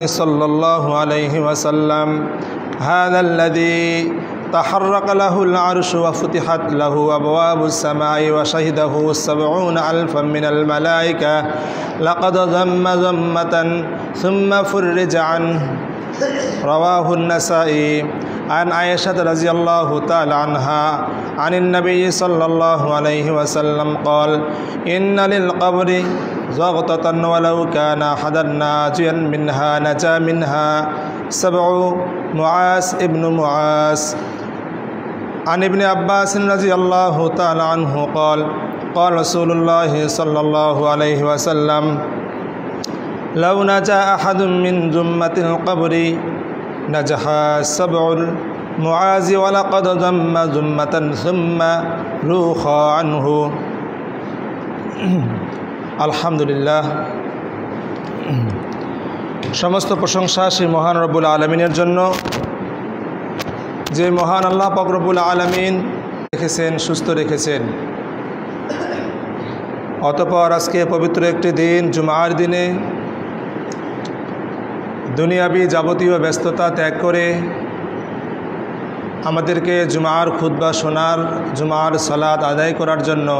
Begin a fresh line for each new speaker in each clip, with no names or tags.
صلى الله عليه وسلم هذا الذي تحرق له العرش وفتحت له أبواب السماء وشهده 70,000 من الملائكة لقد ذم ذمة ثم فرج عنه رواه النسائي عن عائشة رضي الله تعالى عنها عن النبي صلى الله عليه وسلم قال إن للقبر زغطة ولو كان أحدا ناجيا منها نجا منها سبع معاذ ابن معاذ عن ابن عباس رضي الله تعالى عنه قال قال رسول الله صلى الله عليه وسلم لو نجا أحد من ذمة القبر نجح سبع المعاذ ولقد ذم ذمة ثم روخى عنه আলহামদুলিল্লাহ। সমস্ত প্রশংসা সেই মহান রব্বুল আলমিনের জন্য, যে মহান আল্লাহ পাক রব্বুল আলমিন রেখেছেন, সুস্থ রেখেছেন। অতঃপর আজকে পবিত্র একটি দিন, জুমার দিনে দুনিয়াবি যাবতীয় ব্যস্ততা ত্যাগ করে আমাদেরকে জুমার খুতবা শোনার, জুমার সালাত আদায় করার জন্য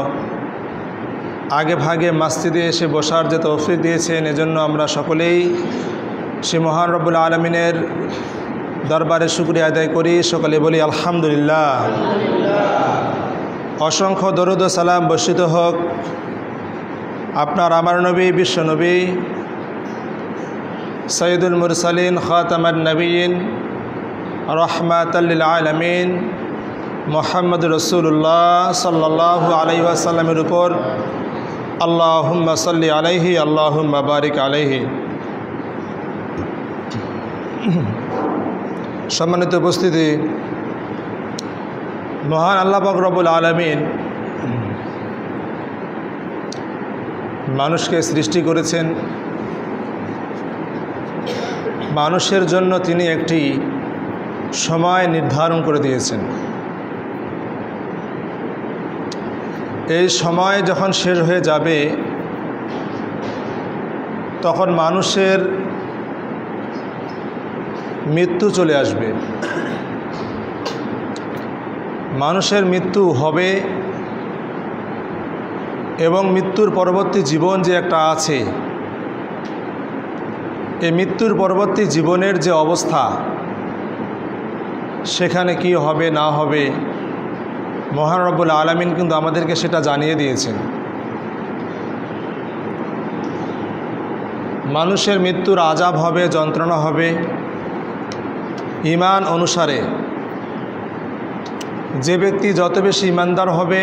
আগে ভাগে মসজিদে এসে বসার যে তৌফিক দিয়েছেন, এজন্য আমরা সকলেই সে মহান রব্বুল আলমিনের দরবারে শুকরিয়া আদায় করি। সকলে বলি আলহামদুলিল্লাহ। অসংখ্য দরুদ ও সালাম বর্ষিত হোক আপনার আমার নবী, বিশ্ব নবী, সৈয়দুল মুরসালিন, খাতামান নবীন, রহমাতাল লিল আলামিন মুহাম্মদ রাসূলুল্লাহ সাল্লাল্লাহু আলাইহি ওয়াসাল্লামের উপর। আল্লাহুম্মা সাল্লি আলাইহি, আল্লাহুম্মা বারিক আলাইহি। সম্মানিত উপস্থিতি, মহান আল্লাহ পাক রব্বুল আলামিন মানুষকে সৃষ্টি করেছেন। মানুষের জন্য তিনি একটি সময় নির্ধারণ করে দিয়েছেন। এই সময় যখন শেষ হয়ে যাবে, তখন মানুষের মৃত্যু চলে আসবে। মানুষের মৃত্যু হবে এবং মৃত্যুর পরবর্তী জীবন যে একটা আছে, এই মৃত্যুর পরবর্তী জীবনের যে অবস্থা, সেখানে কি হবে না হবে মহান রব্বুল আলামিন কিন্তু আমাদেরকে সেটা জানিয়ে দিয়েছেন। মানুষের মৃত্যুর আযাব হবে, যন্ত্রণা হবে ঈমান অনুসারে। যে ব্যক্তি যত বেশি ঈমানদার হবে,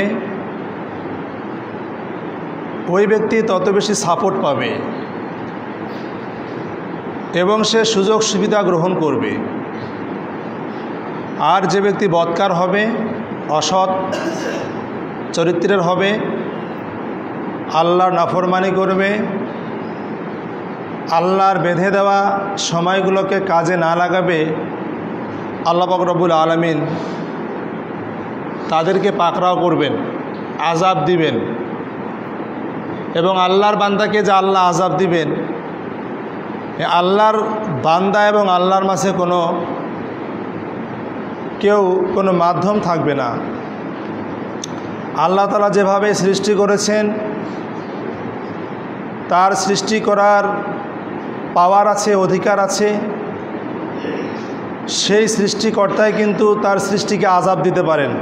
ওই ব্যক্তি তত বেশি সাপোর্ট পাবে এবং সে সুযোগ সুবিধা গ্রহণ করবে। আর যে ব্যক্তি বদকার হবে, অসৎ চরিত্রের হবে, আল্লাহর নাফরমানি করবে, আল্লাহর বেঁধে দেওয়া সময়গুলোকে কাজে না লাগাবে, আল্লাহ পাক রব্বুল আলামিন তাদেরকে পাকড়াও করবেন, আযাব দিবেন। এবং আল্লাহর বান্দাকে যে আল্লাহ আযাব দিবেন, আল্লাহর বান্দা এবং আল্লাহর মাঝে কোনো মাধ্যম থাকবে না। আল্লাহ তাআলা যেভাবে সৃষ্টি করেছেন, তার সৃষ্টি করার পাওয়ার আছে, অধিকার আছে। সেই সৃষ্টিকর্তাই কিন্তু তার সৃষ্টিকে আযাব দিতে পারেন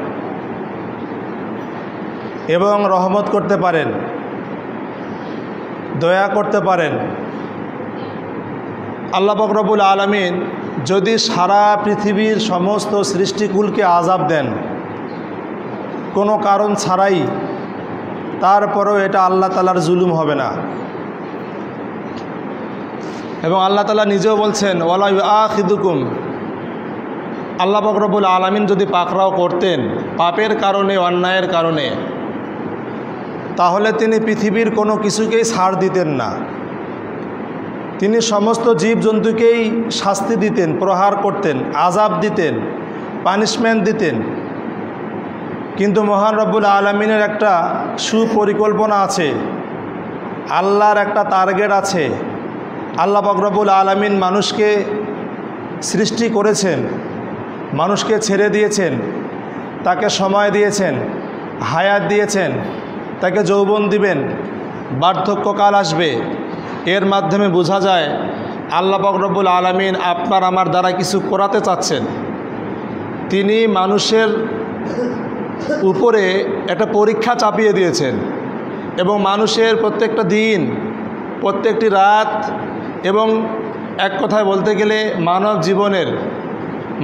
এবং রহমত করতে পারেন, দয়া করতে পারেন। আল্লাহ পাক রব্বুল আলামিন যদি সারা পৃথিবীর সমস্ত সৃষ্টিকুলকে আযাব দেন কোনো কারণ ছাড়াই, তারপরেও এটা আল্লাহ তাআলার জুলুম হবে না। এবং আল্লাহ তাআলা নিজেও বলছেন ওয়ালা ইউআখিযুকুম, আল্লাহ পাক রব্বুল আলামিন যদি পাকড়াও করতেন পাপের কারণে, অন্যায়ের কারণে, তাহলে তিনি পৃথিবীর কোনো কিছুকেই ছাড় দিতেন না। তিনি সমস্ত জীবজন্তুকেই শাস্তি দিতেন, প্রহার করতেন, আযাব দিতেন, পানিশমেন্ট দিতেন। কিন্তু মহান রব্বুল আলামিনের একটা সুপরিকল্পনা আছে, আল্লাহর একটা টার্গেট আছে। আল্লাহ পাক রব্বুল আলামিন মানুষকে সৃষ্টি করেছেন, মানুষকে ছেড়ে দিয়েছেন, তাকে সময় দিয়েছেন, হায়াত দিয়েছেন, তাকে যৌবন দিবেন, বার্ধক্যকাল আসবে। এর মাধ্যমে বোঝা যায় আল্লাহ পাক রব্বুল আলামিন আপনার আমার দ্বারা কিছু করাতে চাচ্ছেন। তিনি মানুষের উপরে একটা পরীক্ষা চাপিয়ে দিয়েছেন এবং মানুষের প্রত্যেকটা দিন, প্রত্যেকটি রাত এবং এক কথায় বলতে গেলে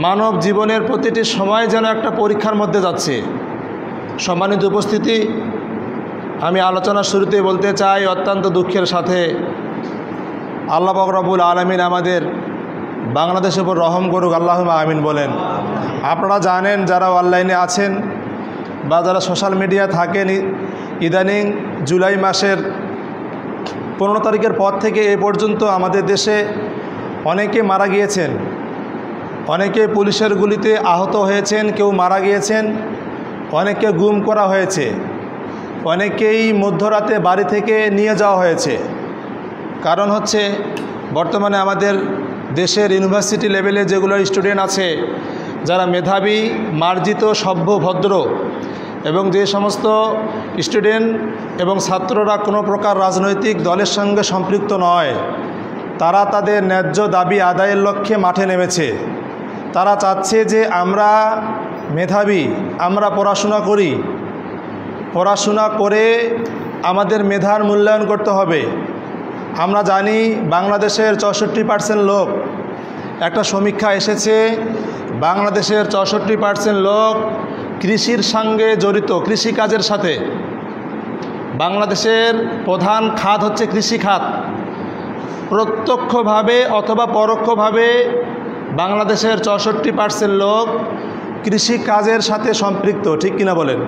মানব জীবনের প্রতিটি সময় যেন একটা পরীক্ষার মধ্যে যাচ্ছে। সম্মানিত উপস্থিতি, আমি আলোচনার শুরুতে বলতে চাই অত্যন্ত দুঃখের সাথে আল্লাহ পাক রব্বুল আলামিন আমাদের বাংলাদেশের উপর রহম করুক, আল্লাহুম্মা আমিন বলেন। আপনারা জানেন, যারা অনলাইনে আছেন বা যারা সোশ্যাল মিডিয়া থাকেন, ইদানিং জুলাই মাসের 15 তারিখের পর থেকে এ পর্যন্ত আমাদের দেশে অনেকে মারা গিয়েছেন, অনেকে পুলিশের গুলিতে আহত হয়েছেন, কেউ মারা গিয়েছেন, অনেককে গুম করা হয়েছে, অনেকেই মধ্যরাতে বাড়ি থেকে নিয়ে যাওয়া হয়েছে। কারণ হচ্ছে বর্তমানে আমাদের দেশের ইউনিভার্সিটি লেভেলে যেগুলো স্টুডেন্ট আছে, যারা মেধাবী, মার্জিত, সভ্য, ভদ্র এবং যে সমস্ত স্টুডেন্ট এবং ছাত্ররা কোনো প্রকার রাজনৈতিক দলের সঙ্গে সম্পৃক্ত নয়, তারা তাদের ন্যায্য দাবি আদায়ের লক্ষ্যে মাঠে নেমেছে। তারা চাচ্ছে যে আমরা মেধাবী, আমরা পড়াশোনা করি, পড়াশোনা করে আমাদের মেধার মূল্যায়ন করতে হবে। আমরা জানি বাংলাদেশের 64% লোক, একটা সমীক্ষা এসেছে, বাংলাদেশের 64% লোক কৃষির সঙ্গে জড়িত, কৃষিকাজের সাথে। বাংলাদেশের প্রধান খাত হচ্ছে কৃষি খাত। প্রত্যক্ষভাবে অথবা পরোক্ষভাবে বাংলাদেশের 64% লোক কৃষিকাজের সাথে সম্পৃক্ত, ঠিক কিনা বলেন?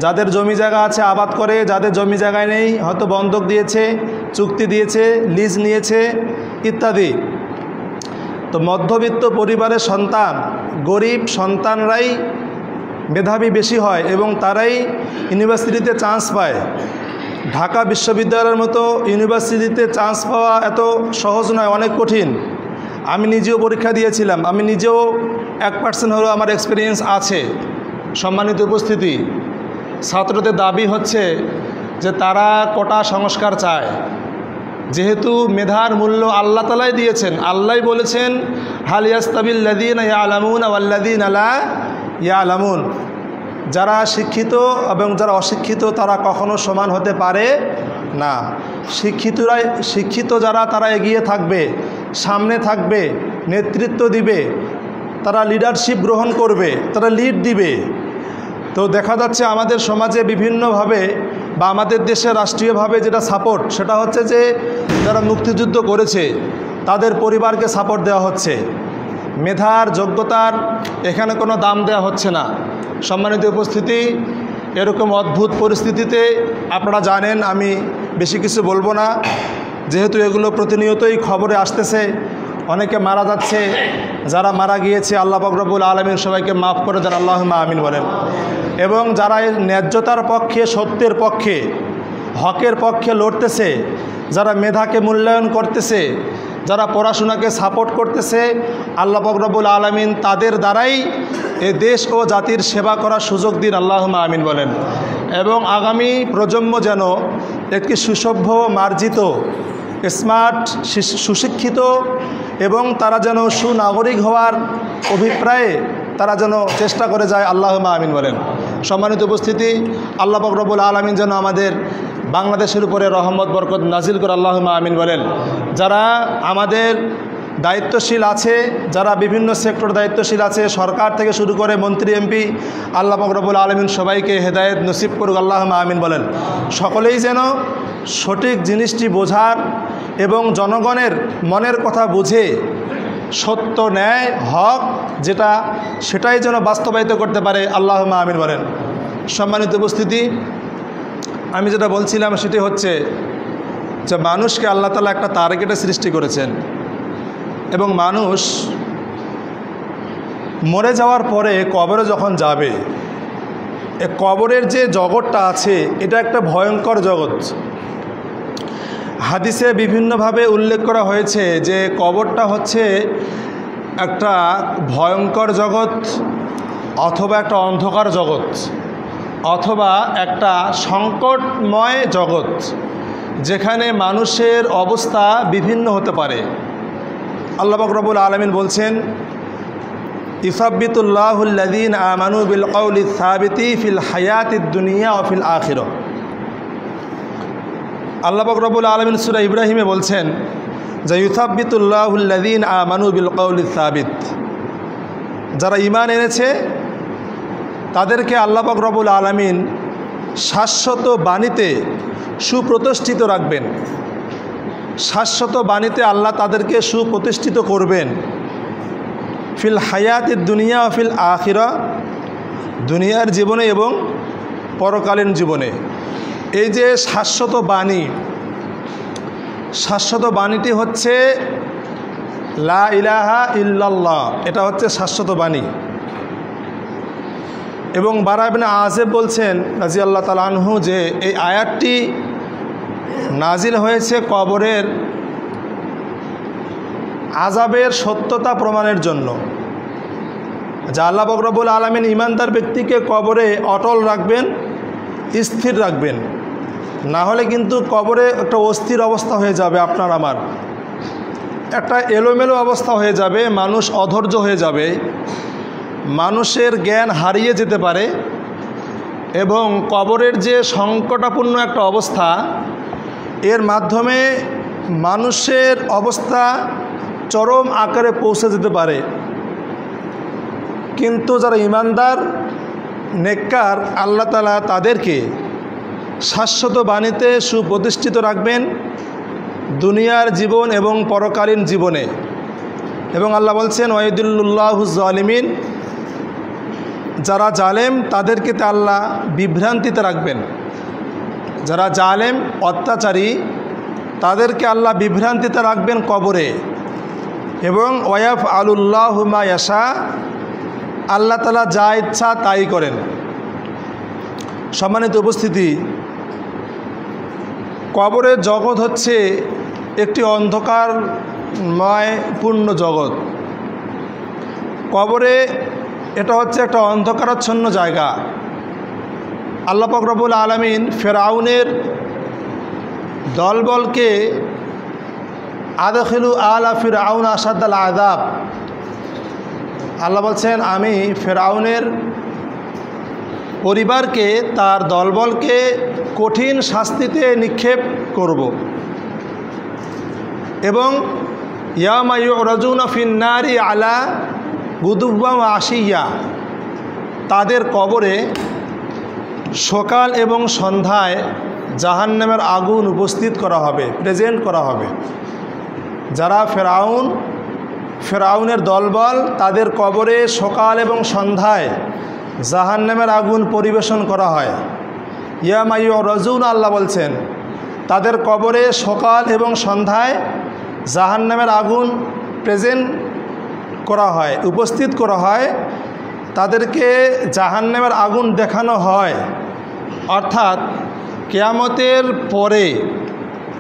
যাদের জমি জায়গা আছে আবাদ করে, যাদের জমি জায়গায় নেই হয়তো বন্ধক দিয়েছে, চুক্তি দিয়েছে, লিজ নিয়েছে ইত্যাদি। তো মধ্যবিত্ত পরিবারের সন্তান, গরিব সন্তানরাই মেধাবী বেশি হয় এবং তারাই ইউনিভার্সিটিতে চান্স পায়। ঢাকা বিশ্ববিদ্যালয়ের মতো ইউনিভার্সিটিতে চান্স পাওয়া এত সহজ নয়, অনেক কঠিন। আমি নিজেও পরীক্ষা দিয়েছিলাম, আমি নিজেও 1% হলেও আমার এক্সপিরিয়েন্স আছে। সম্মানিত উপস্থিতি, ছাত্রদের দাবি হচ্ছে যে তারা কোটা সংস্কার চায়। যেহেতু মেধার মূল্য আল্লাহ তাআলাই দিয়েছেন, আল্লাহই বলেছেন হাল ইয়াস্তাবিল্লাযীনা ইয়ালামুনা ওয়াল্লাযীনা লা ইয়ালামুন, যারা শিক্ষিত এবং যারা অশিক্ষিত তারা কখনো সমান হতে পারে না। শিক্ষিত যারা, তারা এগিয়ে থাকবে, সামনে থাকবে, নেতৃত্ব দিবে, তারা লিডারশিপ গ্রহণ করবে, তারা লিড দিবে। তো দেখা যাচ্ছে আমাদের সমাজে বিভিন্নভাবে বা আমাদের দেশে রাষ্ট্রীয়ভাবে যেটা সাপোর্ট, সেটা হচ্ছে যে যারা মুক্তিযুদ্ধ করেছে তাদের পরিবারকে সাপোর্ট দেওয়া হচ্ছে। মেধার, যোগ্যতার এখানে কোনো দাম দেওয়া হচ্ছে না। সম্মানিত উপস্থিতি, এরকম অদ্ভুত পরিস্থিতিতে আপনারা জানেন, আমি বেশি কিছু বলবো না, যেহেতু এগুলো প্রতিনিয়তই খবরে আসতেছে। অনেকে মারা যাচ্ছে, যারা মারা গিয়েছে আল্লাহ পাক রব্বুল আলামিন সবাইকে মাফ করে দেন, আল্লাহুম্মা আমিন বলেন। এবং যারা ন্যায্যতার পক্ষে, সত্যের পক্ষে, হকের পক্ষে লড়তেছে, যারা মেধাকে মূল্যায়ন করতেছে, যারা পড়াশোনাকে সাপোর্ট করতেছে, আল্লাহ পাক রব্বুল আলামিন তাদের দ্বারাই এ দেশ ও জাতির সেবা করার সুযোগ দিন, আল্লাহুম্মা আমিন বলেন। এবং আগামী প্রজন্ম যেন একটি সুসভ্য, মার্জিত, স্মার্ট, সুশিক্ষিত এবং তারা যেন সুনাগরিক হওয়ার অভিপ্রায়ে তারা যেন চেষ্টা করে যায়, আল্লাহুম্মা আমিন বলেন। সম্মানিত উপস্থিতি, আল্লাহ পাক রব্বুল আলামিন যেন আমাদের বাংলাদেশের উপরে রহমত বরকত নাজিল করে, আল্লাহুম্মা আমিন বলেন। যারা আমাদের দায়িত্বশীল আছে, যারা বিভিন্ন সেক্টর দায়িত্বশীল আছে, সরকার থেকে শুরু করে মন্ত্রী, এমপি, আল্লাহ পাক রব্বুল আলামিন সবাইকে হেদায়েত নসিব করুক, আল্লাহুম্মা আমিন বলেন। সকলেই যেন সঠিক জিনিসটি বোঝার এবং জনগণের মনের কথা বুঝে সত্য, ন্যায়, হক যেটা, সেটাই যেন বাস্তবায়িত করতে পারে, আল্লাহুম্মা আমিন বলেন। সম্মানিত উপস্থিতি, আমি যেটা বলছিলাম সেটি হচ্ছে যে মানুষকে আল্লাহ তাআলা একটা টার্গেটে সৃষ্টি করেছেন এবং মানুষ মরে যাওয়ার পরে কবরে যখন যাবে, কবরের যে জগৎটা আছে এটা একটা ভয়ঙ্কর জগৎ। হাদিসে বিভিন্নভাবে উল্লেখ করা হয়েছে যে কবরটা হচ্ছে একটা ভয়ঙ্কর জগৎ, অথবা একটা অন্ধকার জগৎ, অথবা একটা সংকটময় জগৎ, যেখানে মানুষের অবস্থা বিভিন্ন হতে পারে। আল্লাহ পাক রব্বুল আলামিন বলছেন, ইসাব্বিতুল্লাহুল্লাযীনা আমানু বিল কওলি সাবিতি ফিল হায়াতিদ দুনিয়া ওয়া ফিল আখিরাহ। আল্লাহ পাক রব্বুল আলামিন সূরা ইব্রাহিমে বলছেন যে ইসাব্বিতুল্লাহুল্লাযীনা আমানু বিল কওলি সাবিত, যারা ঈমান এনেছে তাদেরকে আল্লাহ পাক রব্বুল আলামিন শাশ্বত বাণীতে সুপ্রতিষ্ঠিত রাখবেন। শাশ্বত বাণীতে আল্লাহ তাদেরকে সুপ্রতিষ্ঠিত করবেন। ফিল হায়াতিদ দুনিয়া ও ফিল আখিরা, দুনিয়ার জীবনে এবং পরকালীন জীবনে। এই যে শাশ্বত বাণী, শাশ্বত বাণীটি হচ্ছে লা ইলাহা ইল্লাল্লাহ, এটা হচ্ছে শাশ্বত বাণী। এবং বারা ইবনে আযিব বলছেন রাদিয়াল্লাহু তাআলা আনহু যে এই আয়াতটি নাজিল হয়েছে কবরের আযাবের সত্যতা প্রমাণের জন্য, যা আল্লাহ পাক রব্বুল আলামিন ঈমানদার ব্যক্তিকে কবরে অটল রাখবেন, স্থির রাখবেন। না হলে কিন্তু কবরে একটা অস্থির অবস্থা হয়ে যাবে, আপনার আমার একটা এলোমেলো অবস্থা হয়ে যাবে, মানুষ অধৈর্য হয়ে যাবে, মানুষের জ্ঞান হারিয়ে যেতে পারে। এবং কবরের যে সংকটাপূর্ণ একটা অবস্থা, এর মাধ্যমে মানুষের অবস্থা চরম আকারে পৌঁছে যেতে পারে। কিন্তু যারা ঈমানদার নেককার, আল্লাহ তাআলা তাদেরকে শাশ্বত বাণীতে সুপ্রতিষ্ঠিত রাখবেন দুনিয়ার জীবন এবং পরকালীন জীবনে। এবং আল্লাহ বলছেন ওয়াইদুল্লাহু যালিমিন, যারা জালেম তাদেরকে আল্লাহ বিভ্রান্তিতে রাখবেন। যারা জালেম অত্যাচারী তাদেরকে আল্লাহ বিভ্রান্তিতে রাখবেন কবরে। এবং ওয়াফআলুল্লাহু মা ইয়াশা, আল্লাহ তাআলা যা ইচ্ছা তাই করেন। সম্মানিত উপস্থিতি, কবরের জগৎ হচ্ছে একটি অন্ধকারময় পূর্ণ জগৎ। কবরে এটা হচ্ছে একটা অন্ধকারাচ্ছন্ন জায়গা। আল্লাহ পাক রব্বুল আলামিন ফেরাউনের দলবলকে আদখিলু আলা ফিরআউন আশাদ্দাল আযাব, আল্লাহ বলছেন আমি ফেরাউনের পরিবারকে, তার দলবলকে কঠিন শাস্তিতে নিক্ষেপ করব। এবং ইয়ামা ইউরাজুনা ফিন নারি আলা গুদুওয়া ওয়া আশিয়া, তাদের কবরে সকাল এবং সন্ধ্যায় জাহান্নামের আগুন উপস্থিত করা হবে, প্রেজেন্ট করা হবে। যারা ফেরাউনের দলবল, তাদের কবরে সকাল এবং সন্ধ্যায় জাহান্নামের আগুন পরিবেশন করা হয়। ইয়ামা ইউরাজুনা, আল্লাহ বলছেন তাদের কবরে সকাল এবং সন্ধ্যায় জাহান্নামের আগুন প্রেজেন্ট করা হয়, উপস্থিত করা হয়, তাদেরকে জাহান্নামের আগুন দেখানো হয়। অর্থাৎ কিয়ামতের পরে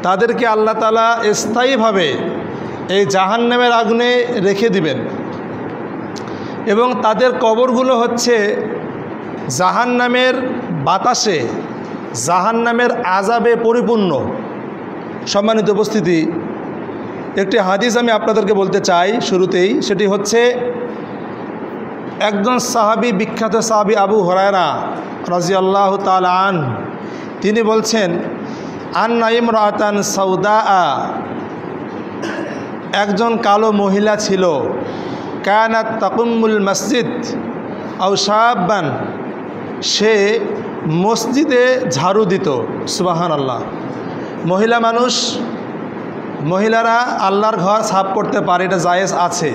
তাদেরকে আল্লাহ তাআলা স্থায়ীভাবে এই জাহান্নামের আগুনে রেখে দিবেন। এবং তাদের কবরগুলো হচ্ছে জাহান্নামের বাতাসে, জাহান্নামের আযাবে পরিপূর্ণ। সম্মানিত উপস্থিতি, একটি হাদিস আমি আপনাদেরকে বলতে চাই শুরুতেই। সেটি হচ্ছে একজন সাহাবী, বিখ্যাত সাহাবী আবু হুরায়রা রাদিয়াল্লাহু তাআলা আনহু, তিনি বলছেন আন্না ইমরাতান সাউদা, একজন কালো মহিলা ছিল, কানাত তাকুমুল মসজিদ আও শাবান, সে মসজিদে ঝাড়ু দিত। সুবহানাল্লাহ। মহিলা মানুষ, মহিলারা আল্লাহর ঘর সাফ করতে পারে, এটা জায়েজ আছে।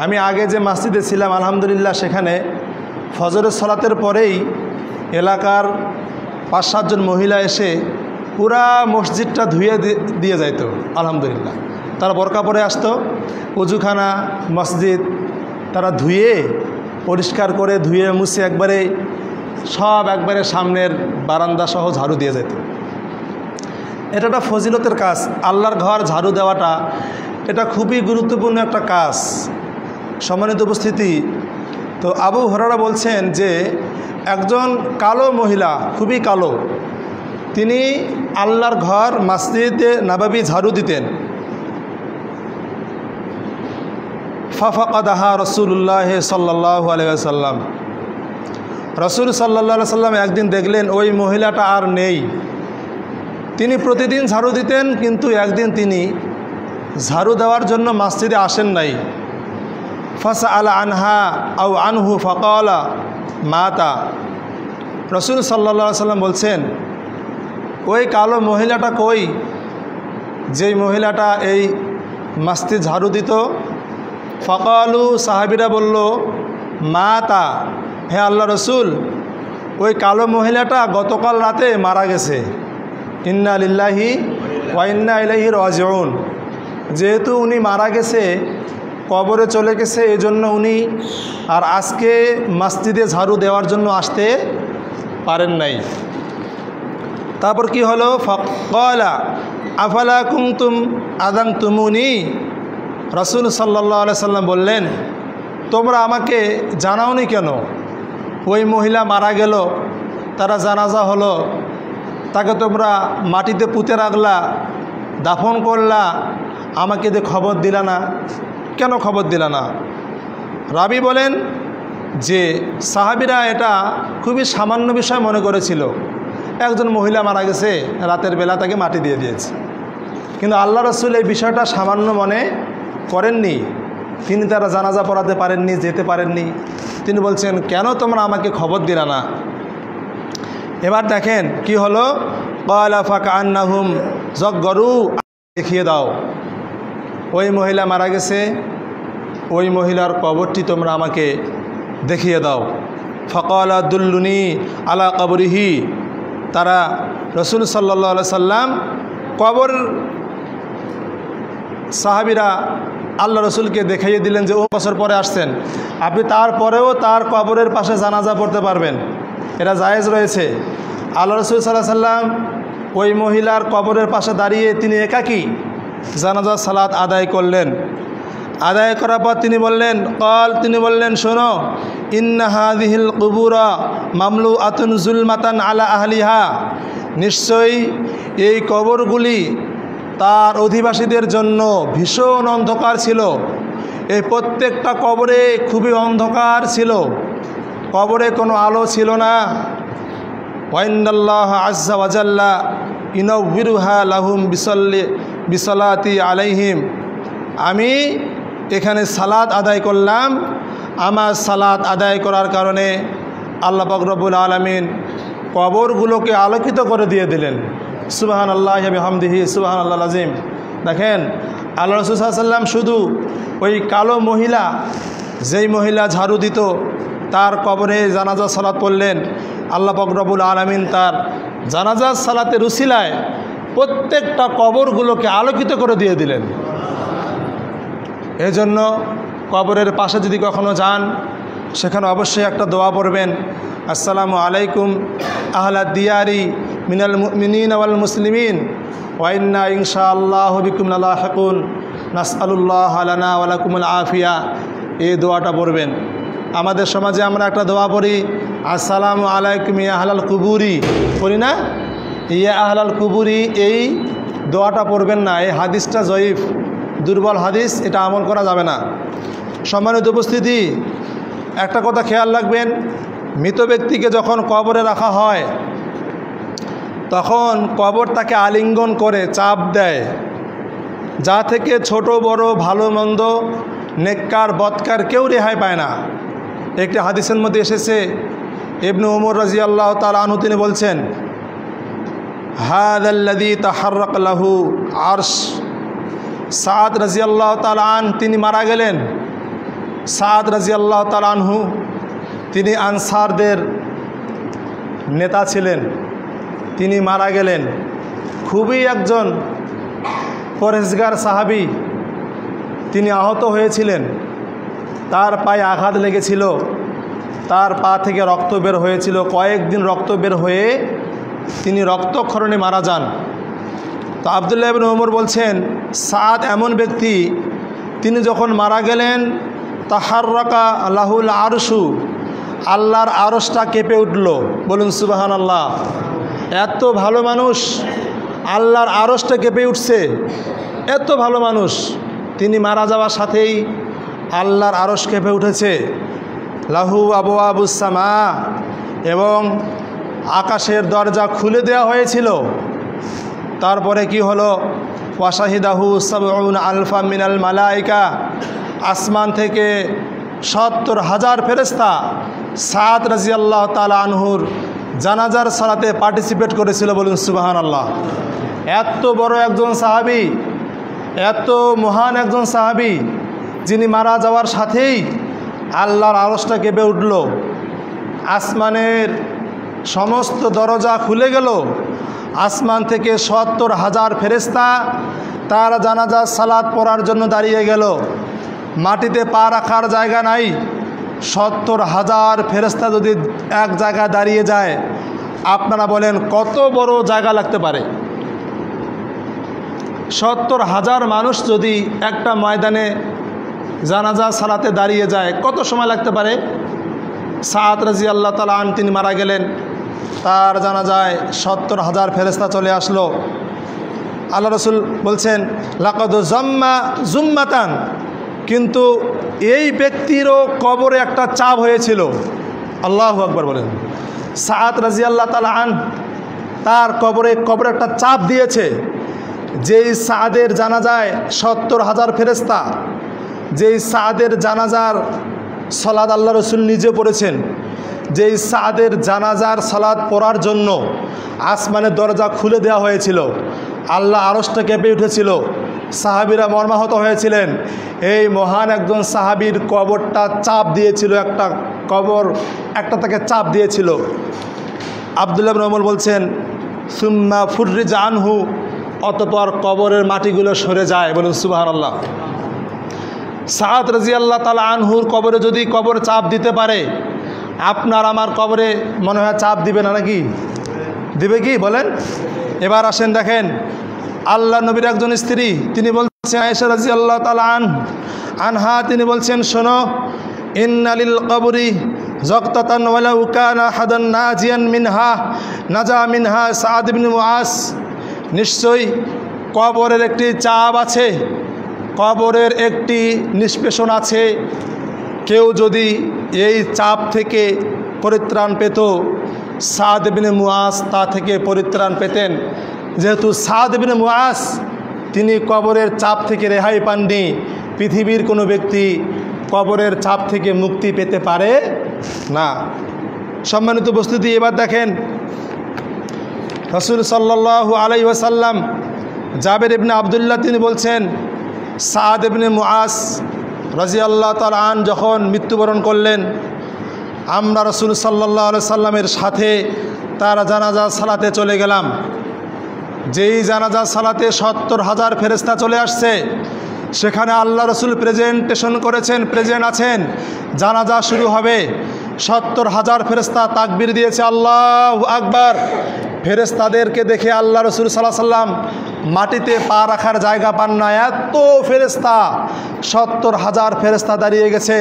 আমি আগে যে মসজিদে ছিলাম আলহামদুলিল্লাহ, সেখানে ফজরের সালাতের পরেই এলাকার 5-7 জন মহিলা এসে পুরা মসজিদটা ধুয়ে দিয়ে যাইত। আলহামদুলিল্লাহ, তারা বোরকা পরে আসতো, ওযুখানা মসজিদ তারা ধুয়ে পরিষ্কার করে ধুয়ে মুছে একবারে সামনের বারান্দা সহ ঝাড়ু দিয়ে যেত। এটা একটা ফজিলতের কাজ। আল্লাহর ঘর ঝাড়ু দেওয়াটা এটা খুবই গুরুত্বপূর্ণ একটা কাজ। সম্মানিত উপস্থিতি, তো আবু হুরায়রা বলছেন যে একজন কালো মহিলা, খুবই কালো, তিনি আল্লাহর ঘর মসজিদে নববী ঝাড়ু দিতেন। ফাফাকাদাহা রাসূলুল্লাহ সাল্লাল্লাহু আলাইহি ওয়াসাল্লাম, রাসূল সাল্লাল্লাহু আলাইহি ওয়াসাল্লাম একদিন দেখলেন ওই মহিলাটা আর নেই। তিনি প্রতিদিন ঝাড়ু দিতেন, কিন্তু একদিন তিনি ঝাড়ু দেওয়ার জন্য মসজিদে আসেন নাই। ফাসআলা আনহা আও আনহু ফাকালা মাতা, রাসূল সাল্লাল্লাহু আলাইহি ওয়াসাল্লাম বলছেন ওই কালো মহিলাটা কই, যেই মহিলাটা এই মসজিদ ঝাড়ু দিত। ফাকালু, সাহাবীরা বলল মাতা, হে আল্লাহ রসুল, ওই কালো মহিলাটা গতকাল রাতে মারা গেছে। ইন্না লিল্লাহি ওয়া ইন্না ইলাইহি রাজিউন, যেহেতু উনি মারা গেছে, কবরে চলে গেছে, এজন্য উনি আর আজকে মসজিদে ঝাড়ু দেওয়ার জন্য আসতে পারেন নাই। তারপর কি হলো, ফাকালা আফালা কুনতুম আযানতুমুনি, রাসূল সাল্লাল্লাহু আলাইহি সাল্লাম বললেন তোমরা আমাকে জানাওনি কেন? ওই মহিলা মারা গেল, তারা জানাজা হলো, তাকে তোমরা মাটিতে পুঁতে রাখলা, দাফন করলা, আমাকে যে খবর দিলা না, কেন খবর দিলা না? রাবি বলেন যে সাহাবীরা এটা খুবই সামান্য বিষয় মনে করেছিল, একজন মহিলা মারা গেছে, রাতের বেলা তাকে মাটি দিয়ে দিয়েছে। কিন্তু আল্লাহ রসুল এই বিষয়টা সামান্য মনে করেননি, তিনি তারা জানাজা পড়াতে পারেননি, যেতে পারেননি। তিনি বলছেন কেন তোমরা আমাকে খবর দিলা না? এবার দেখেন কি হলো, ক্বালা ফাকান্নাহুম যাগরু, দেখিয়ে দাও ওই মহিলা মারা গেছে, ওই মহিলার কবরটি তোমরা আমাকে দেখিয়ে দাও। ফাকালা দুল্লুনি আলা কবরিহি, তারা রাসূল সাল্লাল্লাহু আলাইহি সাল্লাম কবর, সাহাবীরা আল্লাহ রসুলকে দেখাইয়ে দিলেন যে ও বছর পরে আসছেন, আপনি তারপরেও তার কবরের পাশে জানাজা পড়তে পারবেন, এটা জায়েজ রয়েছে। আল্লাহ রসুল সাল্লাল্লাহু আলাইহি সাল্লাম ওই মহিলার কবরের পাশে দাঁড়িয়ে তিনি একাকী জানাজা সালাত আদায় করলেন। আদায় করার পর তিনি বললেন শোনো, ইন্না হাযিহিল কুবুরা মামলুআতুন যুলমাতান আলা আহলিহা, নিশ্চয়ই এই কবরগুলি তার অধিবাসীদের জন্য ভীষণ অন্ধকার ছিল। এই প্রত্যেকটা কবরে খুবই অন্ধকার ছিল, কবরে কোনো আলো ছিল না। ওয়া ইন্নাল্লাহ আযজা ওয়া জাল্লা ইউনাউবিরুহা লাহুম বিসালাতি আলাইহিম, আমি এখানে সালাত আদায় করলাম, আমার সালাত আদায় করার কারণে আল্লাহ পাক রব্বুল আলামিন কবরগুলোকে আলোকিত করে দিয়ে দিলেন। সুবহানাল্লাহি ওয়া বিহামদিহি সুবহানাল্লাহিল আযীম। দেখেন আল্লাহ রাসূল সাল্লাল্লাহু আলাইহি ওয়াসাল্লাম শুধু ওই কালো মহিলা, যেই মহিলা ঝাড়ু দিত, তার কবরে জানাজা সালাত পড়লেন। আল্লাহ পাক রব্বুল আলামিন তার জানাজা সালাতের উসিলায় প্রত্যেকটা কবরগুলোকে আলোকিত করে দিয়ে দিলেন। এজন্য কবরের পাশে যদি কখনো যান, সেখানে অবশ্যই একটা দোয়া পড়বেন, আসসালামু আলাইকুম আহলাদ দিয়ারি মিনাল মুমিনিনা ওয়াল মুসলিমিন ওয়া ইন্না ইনশাআল্লাহু বিকুম লাহিকুন নাসআলুল্লাহ লানা ওয়া লাকুমুল আফিয়া। এই দোয়াটা পড়বেন। আমাদের সমাজে আমরা একটা দোয়া পড়ি, আসসালামু আলাইকুম ইয়া আহলাল কুবুরি, পড়ি না? ইয়া আহলাল কুবুরি, এই দোয়াটা পড়বেন না, এই হাদিসটা জয়ীফ, দুর্বল হাদিস, এটা আমল করা যাবে না। সম্মানিত উপস্থিতি, একটা কথা খেয়াল রাখবেন, মৃত ব্যক্তিকে যখন কবরে রাখা হয় তখন কবর তাকে আলিঙ্গন করে চাপ দেয়, যা থেকে ছোট বড় ভালো মন্দ নেককার বদকার কেউ রেহাই পায় না। একটি হাদিসের মধ্যে এসেছে, ইবনে উমর রাদিয়াল্লাহু তাআলা আনহু তিনি বলছেন, হাযাল্লাযী তাহাররাক লাহু আরশ, সাদ রাদিয়াল্লাহু তাআলা আন তিনি মারা গেলেন। সাদ রাদিয়াল্লাহু তাআলা আনহু তিনি আনসারদের নেতা ছিলেন, তিনি মারা গেলেন। খুবই একজন পরহেজগার সাহাবী, তিনি আহত হয়েছিলেন, তার পায়ে আঘাত লেগেছিল, তার পা থেকে রক্ত বের হয়েছিল, কয়েকদিন রক্ত বের হয়ে তিনি রক্তক্ষরণে মারা যান। তো আব্দুল্লাহ ইবনে ওমর বলছেন, সাদ এমন ব্যক্তি, তিনি যখন মারা গেলেন, তাহাররাকা লাহুল আরশু, আল্লাহর আরশটা কেঁপে উঠল। বলুন সুবহানাল্লাহ। এত ভালো মানুষ, আল্লাহর আরশটা কেঁপে উঠছে, এত ভালো মানুষ, তিনি মারা যাওয়ার সাথেই আল্লাহর আরশ কেঁপে উঠেছে। লাহু আবওয়াবুস সামা, এবং আকাশের দরজা খুলে দেওয়া হয়েছিল। তারপরে কি হলো? ওয়াশাহিদাহু সাবউন আলফা মিনাল মালাইকা, আসমান থেকে ৭০,০০০ ফেরেশতা সাদ রাদিয়াল্লাহু তাআলা আনহুর জানাজার সালাতে পার্টিসিপেট করেছিল। বলুন সুবহানাল্লাহ। এত বড় একজন সাহাবী, এত মহান একজন সাহাবী, যিনি মারা যাওয়ার সাথেই আল্লাহর আরশটা কেঁপে উঠল, আসমানের সমস্ত দরজা খুলে গেল, আসমান থেকে ৭০,০০০ ফেরেশতা তার জানাজার সালাত পড়ার জন্য দাঁড়িয়ে গেল। মাটিতে পা রাখার জায়গা নাই। ৭০,০০০ ফেরেশতা যদি এক জায়গায় দাঁড়িয়ে যায়, আপনারা বলেন কত বড় জায়গা লাগতে পারে? ৭০,০০০ মানুষ যদি একটা ময়দানে জানাজা সালাতে দাঁড়িয়ে যায়, কত সময় লাগতে পারে? সাদ রাদিয়াল্লাহু তাআলা আনহু তিনি মারা গেলেন, তার জানাজায় ৭০,০০০ ফেরেশতা চলে আসলো। আল্লাহ রসুল বলছেন, লাকাদ জাম্মা জুম্মাতান, কিন্তু এই ব্যক্তিরও কবরে একটা চাপ হয়েছিল। আল্লাহু আকবার বলেন। সাদ রাদিয়াল্লাহু তাআলা আনহু তার কবরে একটা চাপ দিয়েছে। যেই সাদের জানাজায় ৭০,০০০ ফেরেশতা, যেই সাদের জানাজার সালাত আল্লাহ রসুল নিজে পড়েছেন, যেই সাদের জানাজার সালাত পড়ার জন্য আসমানের দরজা খুলে দেওয়া হয়েছিল, আল্লাহ আরশটা কেঁপে উঠেছিল, সাহাবীরা মর্মাহত হয়েছিলেন। এই মহান একজন সাহাবীর কবরটা চাপ দিয়েছিল, একটা কবর একটা তাকে চাপ দিয়েছিল। আব্দুল্লাহ ইবনে ওমর বলছেন, সুম্মা ফুররিজা আনহু, অতঃপর কবরের মাটিগুলো সরে যায়। বলুন সুবহানাল্লাহ। সাদ রাদিয়াল্লাহু তাআলা আনহুর কবরে যদি কবর চাপ দিতে পারে, আপনার আমার কবরে মনে হয় চাপ দিবে না নাকি? দিবে কি বলেন? এবার আসেন দেখেন, আল্লাহ নবীর একজন স্ত্রী, তিনি বলছেন, আয়েশা রাদিয়াল্লাহু তাআলা আনহা, তিনি বলছেন, শোনো, ইন্নালিল কবরি যাক্তাতান ওয়ালাউ কানা হাদান নাজিয়ান মিনহা নাজা মিনহা সাদ ইবনে মুআজ, নিশ্চয়ই কবরের একটি চাপ আছে, কবরের একটি নিষ্পেষণ আছে। কেউ যদি এই চাপ থেকে পরিত্রাণ পেত, সাদ ইবনে মুআজ তা থেকে পরিত্রাণ পেতেন। যেহেতু সাদ ইবনে মুআজ তিনি কবরের চাপ থেকে রেহাই পাননি, পৃথিবীর কোনো ব্যক্তি কবরের চাপ থেকে মুক্তি পেতে পারে না। সম্মানিত উপস্থিতি, এবার দেখেন, রাসূল সাল্লাল্লাহু আলাইহি ওয়াসাল্লাম, জাবের ইবনে আব্দুল্লাহ তিনি বলছেন, সাদ ইবনে মুআজ রাদিয়াল্লাহু তাআলা আনহু যখন মৃত্যুবরণ করলেন, আমরা রাসূল সাল্লাল্লাহু আলাইহি সাল্লামের সাথে তার জানাজা সালাতে চলে গেলাম। যেই জানাজা সালাতে ৭০,০০০ ফেরেশতা চলে আসছে, সেখানে আল্লাহ রসুল প্রেজেন্টেশন করেছেন, প্রেজেন্ট আছেন, জানাজা শুরু হবে। ৭০,০০০ ফেরেশতা তাকবীর দিয়েছে, আল্লাহু আকবার। ফেরেশতাদেরকে দেখে আল্লাহ রসুল সাল্লাল্লাহু আলাইহি সাল্লাম মাটিতে পা রাখার জায়গা পান না, এত ফেরেশতা, ৭০,০০০ ফেরেশতা দাঁড়িয়ে গেছে,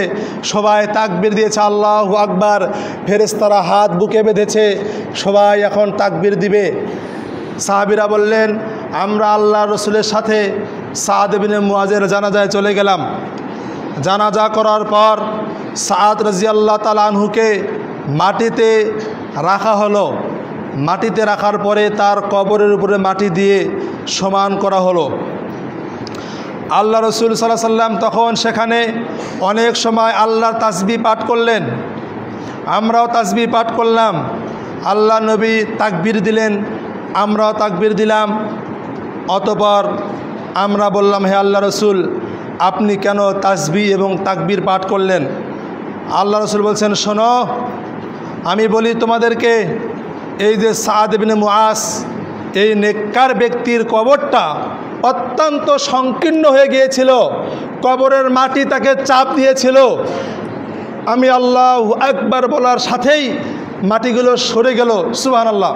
সবাই তাকবীর দিয়েছে, আল্লাহু আকবার। ফেরেশতারা হাত বুকে বেঁধেছে, সবাই এখন তাকবীর দিবে। সাহাবীরা বললেন, আমরা আল্লাহ রসুলের সাথে সাদ ইবনে মুআজের জানাজায় চলে গেলাম। জানাজা করার পর সাদ রাদিয়াল্লাহু তাআলা আনহুকে মাটিতে রাখা হলো। মাটিতে রাখার পরে তার কবরের উপরে মাটি দিয়ে সমান করা হলো। আল্লাহ রসুল সাল্লাল্লাহু আলাইহি সাল্লাম তখন সেখানে অনেক সময় আল্লাহর তাসবিহ পাঠ করলেন, আমরাও তাসবিহ পাঠ করলাম। আল্লাহ নবী তাকবীর দিলেন, আমরাও তাকবীর দিলাম। অতঃপর আমরা বললাম, হে আল্লাহ রসুল, আপনি কেন তাসবিহ এবং তাকবীর পাঠ করলেন? আল্লাহ রসুল বলছেন, শোনো, আমি বলি তোমাদেরকে, এই যে সাদ ইবনে মুআজ, এই নেককার ব্যক্তির কবরটা অত্যন্ত সংকীর্ণ হয়ে গিয়েছিল, কবরের মাটি তাকে চাপ দিয়েছিল। আমি আল্লাহু আকবার বলার সাথেই মাটিগুলো সরে গেল। সুবহানাল্লাহ।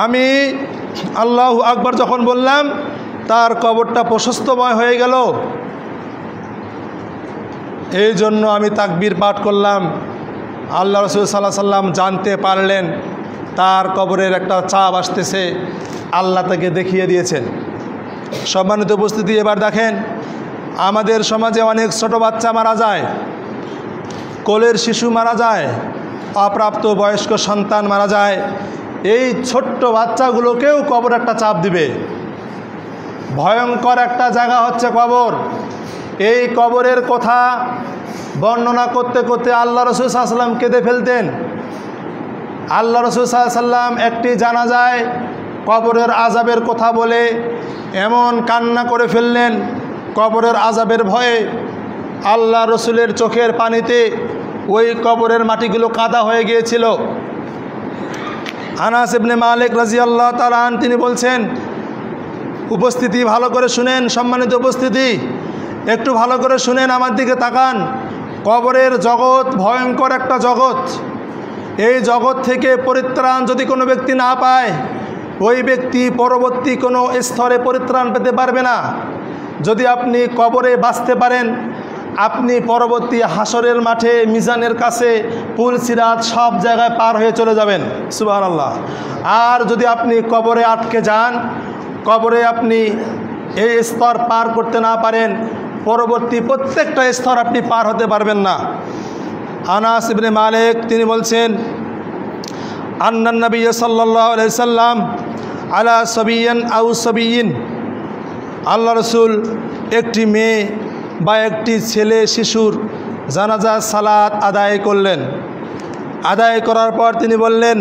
আমি আল্লাহু আকবার যখন বললাম, তার কবরটা প্রশস্তময় হয়ে গেল। এই জন্য আমি তাকবীর পাঠ করলাম। আল্লাহ রাসূল সাল্লাল্লাহু আলাইহি সাল্লাম জানতে পারলেন তার কবরের একটা চাপ আসতেছে, আল্লাহ তাকে দেখিয়ে দিয়েছেন। সম্মানিত উপস্থিতি, এবার দেখেন আমাদের সমাজে অনেক ছোট বাচ্চা মারা যায়, কোলের শিশু মারা যায়, অপ্রাপ্ত বয়স্ক সন্তান মারা যায়। এই ছোট্ট বাচ্চাগুলোকেও কবর একটা চাপ দিবে। ভয়ঙ্কর একটা জায়গা হচ্ছে কবর। এই কবরের কথা বর্ণনা করতে করতে আল্লাহ রাসূল সাল্লাল্লাহু আলাইহি ওয়াসাল্লাম কেঁদে ফেলতেন। আল্লাহ রাসূল সাল্লাল্লাহু আলাইহি ওয়াসাল্লাম একটি জানাজায় কবরের আযাবের কথা বলে এমন কান্না করে ফেললেন, কবরের আযাবের ভয়ে আল্লাহ রসুলের চোখের পানিতে ওই কবরের মাটিগুলো কাদা হয়ে গিয়েছিল। আনাস ইবনে মালিক রাদিয়াল্লাহু তাআলা আনহু তিনি বলছেন, উপস্থিতি ভালো করে শুনেন, সম্মানিত উপস্থিতি একটু ভালো করে শুনেন, আমার দিকে তাকান। কবরের জগৎ ভয়ঙ্কর একটা জগৎ। এই জগৎ থেকে পরিত্রাণ যদি কোনো ব্যক্তি না পায়, ওই ব্যক্তি পরবর্তী কোনো স্তরে পরিত্রাণ পেতে পারবে না। যদি আপনি কবরে বাঁচতে পারেন, আপনি পরবর্তী হাসরের মাঠে মিজানের কাছে পুল সিরাত সব জায়গায় পার হয়ে চলে যাবেন, সুবহানাল্লাহ। আর যদি আপনি কবরে আটকে যান, কবরে আপনি এই স্তর পার করতে না পারেন, পরবর্তী প্রত্যেকটা স্তর আপনি পার হতে পারবেন না। আনাস ইবনে মালিক তিনি বলছেন, আন্নান নবী সাল্লাল্লাহু আলাইহি সাল্লাম আলা সাবিয়্যিন আও সাবিয়্যিন, আল্লাহ রসুল একটি মেয়ে বা একটি ছেলে শিশুর জানাজা সালাত আদায় করলেন। আদায় করার পর তিনি বললেন,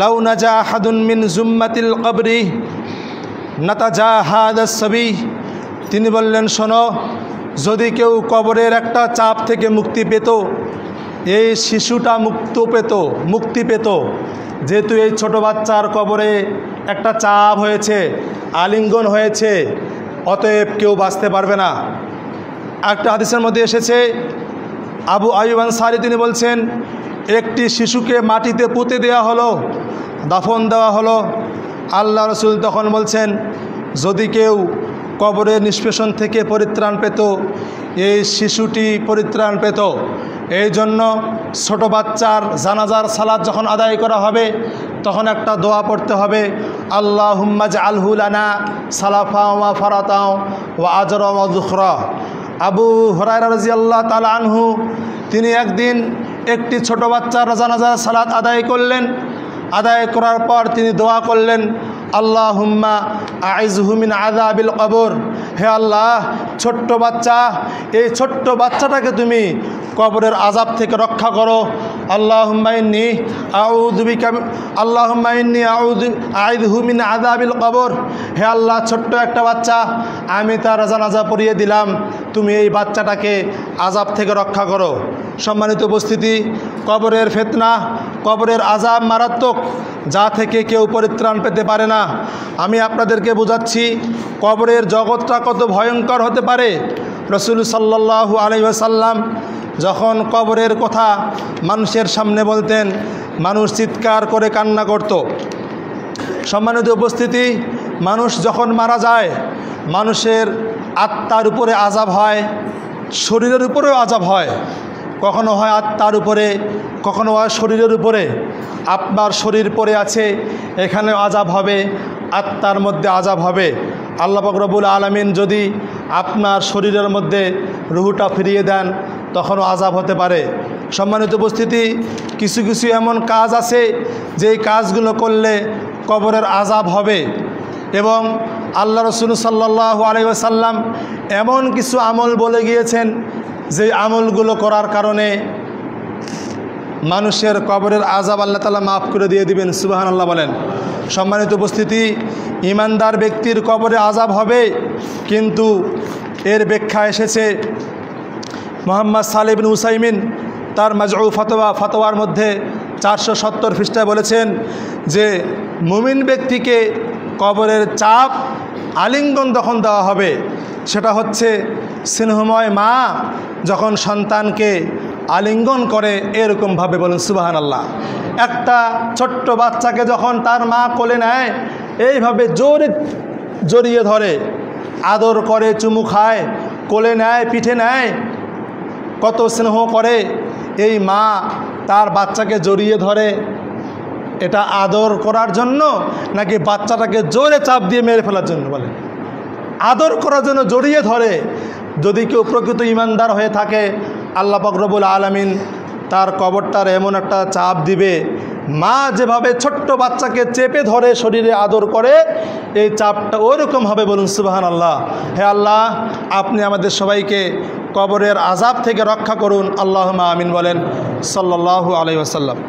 লাউ নাজা আহাদুন মিন জুম্মাতিল কবরি নাতাজা হাদাস সাবি, তিনি বললেন, শোনো, যদি কেউ কবরের একটা চাপ থেকে মুক্তি পেত, এই শিশুটা মুক্তি পেত। যেহেতু এই ছোট বাচ্চার কবরে একটা চাপ হয়েছে, আলিঙ্গন হয়েছে, অতএব কেউ বাঁচতে পারবে না। একটা হাদিসের মধ্যে এসেছে, আবু আইয়ুব আনসারী তিনি বলছেন, একটি শিশুকে মাটিতে পুঁতে দেওয়া হলো, দাফন দেওয়া হলো। আল্লাহ রসুল তখন বলছেন, যদি কেউ কবরের নিষ্পেষণ থেকে পরিত্রাণ পেত, এই শিশুটি পরিত্রাণ পেত। এই জন্য ছোটো বাচ্চার জানাজার সালাত যখন আদায় করা হবে, তখন একটা দোয়া পড়তে হবে, আল্লাহুম্মা জাআলহু লানা সালাফা ওয়া ফারাতা ওয়া আজরা ওয়া যুখরা। আবু হুরায়রা রাদিয়াল্লাহু তাআলা আনহু তিনি একদিন একটি ছোট বাচ্চার জানাজার সালাত আদায় করলেন। আদায় করার পর তিনি দোয়া করলেন, আল্লাহুম্মা আইজহু মিন আযাবিল কবর, হে আল্লাহ, ছোট্ট বাচ্চা, এই ছোট্ট বাচ্চাটাকে তুমি কবরের আযাব থেকে রক্ষা করো। আল্লাহুম্মা ইন্নী আইযহু মিন আযাবিল কবর, হে আল্লাহ, ছোট্ট একটা বাচ্চা, আমি তার জানাজা পড়িয়ে দিলাম, তুমি এই বাচ্চাটাকে আযাব থেকে রক্ষা করো। সম্মানিত উপস্থিতি, কবরের ফিতনা, কবরের আযাব মারাত্মক, যা থেকে কেউ পরিত্রাণ পেতে পারে না। আমি আপনাদেরকে বোঝাচ্ছি কবরের জগৎটা কত ভয়ঙ্কর হতে পারে। রাসূল সাল্লাল্লাহু আলাইহি ওয়াসাল্লাম যখন কবরের কথা মানুষের সামনে বলতেন, মানুষ চিৎকার করে কান্না করত। সম্মানিত উপস্থিতি, মানুষ যখন মারা যায়, মানুষের আত্মার উপরে আযাব হয়, শরীরের উপরেও আযাব হয়। কখনো হয় আত্মার উপরে, কখনো হয় শরীরের উপরে। আপনার শরীর পড়ে আছে, এখানেও আযাব হবে, আত্মার মধ্যে আযাব হবে। আল্লাহ পাক রব্বুল আলামিন যদি আপনার শরীরের মধ্যে রুহুটা ফিরিয়ে দেন, তখনও আযাব হতে পারে। সম্মানিত উপস্থিতি, কিছু কিছু এমন কাজ আছে যেই কাজগুলো করলে কবরের আযাব হবে, এবং আল্লাহ রাসূল সাল্লাল্লাহু আলাইহি ওয়াসাল্লাম এমন কিছু আমল বলে গিয়েছেন যে আমলগুলো করার কারণে মানুষের কবরের আযাব আল্লাহ তাআলা মাফ করে দিয়ে দিবেন, সুবহানাল্লাহ বলেন। সম্মানিত উপস্থিতি, ঈমানদার ব্যক্তির কবরে আযাব হবে, কিন্তু এর ব্যাখ্যা এসেছে মুহাম্মদ সালেহ বিন উসাইমিন তার মাজউ ফতোয়ার মধ্যে 470 পৃষ্ঠায় বলেছেন যে মুমিন ব্যক্তিকে কবরের চাপ আলিঙ্গন যখন দেওয়া হবে, সেটা হচ্ছে স্নেহময় মা যখন সন্তানকে আলিঙ্গন করে, এরকমভাবে বলেন সুবহানাল্লাহ। একটা ছোট্ট বাচ্চাকে যখন তার মা কোলে নেয়, এইভাবে জোরে জড়িয়ে ধরে, আদর করে, চুমু খায়, কোলে নেয়, পিঠে নেয়, কত স্নেহ করে। এই মা তার বাচ্চাকে জড়িয়ে ধরে, এটা আদর করার জন্য নাকি বাচ্চাটাকে জোরে চাপ দিয়ে মেরে ফেলার জন্য? বলে আদর করার জন্য জড়িয়ে ধরে। যদি কেউ প্রকৃত ইমানদার হয়ে থাকে, আল্লাহ পাক রব্বুল আলামিন তার কবরটার এমন একটা চাপ দিবে, মা যেভাবে ছোট্ট বাচ্চাকে চেপে ধরে শরীরে আদর করে, এই চাপটা ওইরকম হবে। বলুন সুবহানাল্লাহ। হে আল্লাহ, আপনি আমাদের সবাইকে কবরের আযাব থেকে রক্ষা করুন, আল্লাহুম্মা আমিন বলেন। সাল্লাল্লাহু আলাইহি ওয়াসাল্লাম।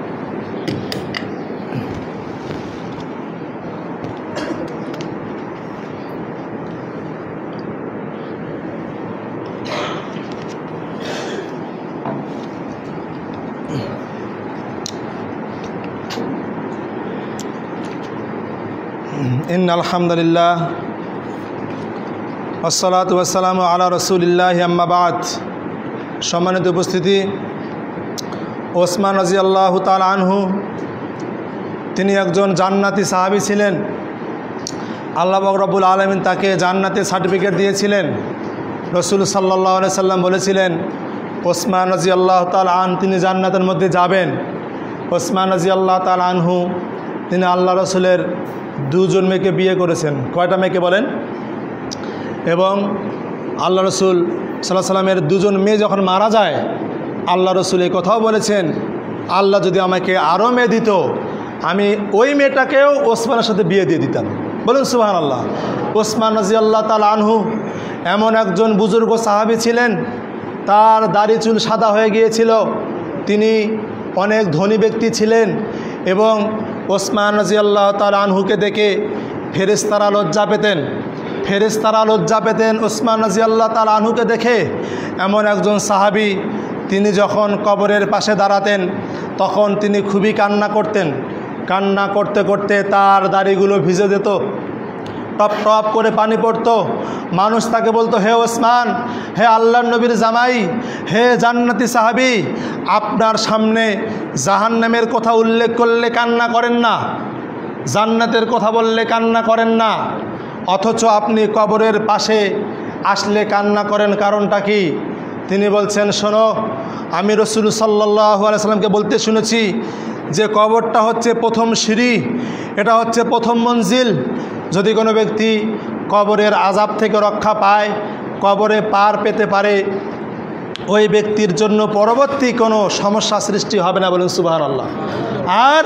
ইন্নাল হামদুলিল্লাহ ওয়াসসালাতু ওয়াসসালামু আলা রাসূলিল্লাহ, আম্মা বাদ। সম্মানিত উপস্থিতি, ওসমান রাদিয়াল্লাহু তাআলা আনহু তিনি একজন জান্নাতি সাহাবী ছিলেন। আল্লাহ পাক রব্বুল আলামিন তাকে জান্নাতের সার্টিফিকেট দিয়েছিলেন। রাসূল সাল্লাল্লাহু আলাইহি সাল্লাম বলেছিলেন, ওসমান রাদিয়াল্লাহু তাআলা আনহু তিনি জান্নাতের মধ্যে যাবেন। ওসমান রাদিয়াল্লাহু তাআলা আনহু তিনি আল্লাহ রসুলের দুজন মেয়েকে বিয়ে করেছেন। কয়টা মেয়েকে বলেন? এবং আল্লাহ রসুল সাল্লাল্লাহু আলাইহি সাল্লামের দুজন মেয়ে যখন মারা যায়, আল্লাহ রসুল এই কথাও বলেছেন, আল্লাহ যদি আমাকে আরও মেয়ে দিত, আমি ওই মেয়েটাকেও ওসমানের সাথে বিয়ে দিয়ে দিতাম। বলুন সুবহানাল্লাহ। ওসমান রাদিয়াল্লাহু তাআলা আনহু এমন একজন বুজুর্গ সাহাবী ছিলেন, তার দাড়ি চুল সাদা হয়ে গিয়েছিল, তিনি অনেক ধনী ব্যক্তি ছিলেন। এবং ওসমান রাদিয়াল্লাহু তাআলা আনহুকে দেখে ফেরেশতারা লজ্জা পেতেন, ফেরেশতারা লজ্জা পেতেন ওসমান রাদিয়াল্লাহু তাআলা আনহুকে দেখে। এমন একজন সাহাবী, তিনি যখন কবরের পাশে দাঁড়াতেন তখন তিনি খুবই কান্না করতেন। কান্না করতে করতে তার দাড়িগুলো ভিজে যেত, টপ টপ করে পানি পড়তো। মানুষ তাকে বলতো, হে ওসমান, হে আল্লাহর নবীর জামাই, হে জান্নাতি সাহাবী, আপনার সামনে জাহান্নামের কথা উল্লেখ করলে কান্না করেন না, জান্নাতের কথা বললে কান্না করেন না, অথচ আপনি কবরের পাশে আসলে কান্না করেন, কারণটা কি? তিনি বলছেন, শোনো, আমি রাসূল সাল্লাল্লাহু আলাইহি সাল্লামকে বলতে শুনেছি যে কবরটা হচ্ছে প্রথম সিঁড়ি, এটা হচ্ছে প্রথম মঞ্জিল। যদি কোনো ব্যক্তি কবরের আযাব থেকে রক্ষা পায়, কবরে পার পেতে পারে, ওই ব্যক্তির জন্য পরবর্তী কোনো সমস্যা সৃষ্টি হবে না। বলুন সুবহানাল্লাহ। আর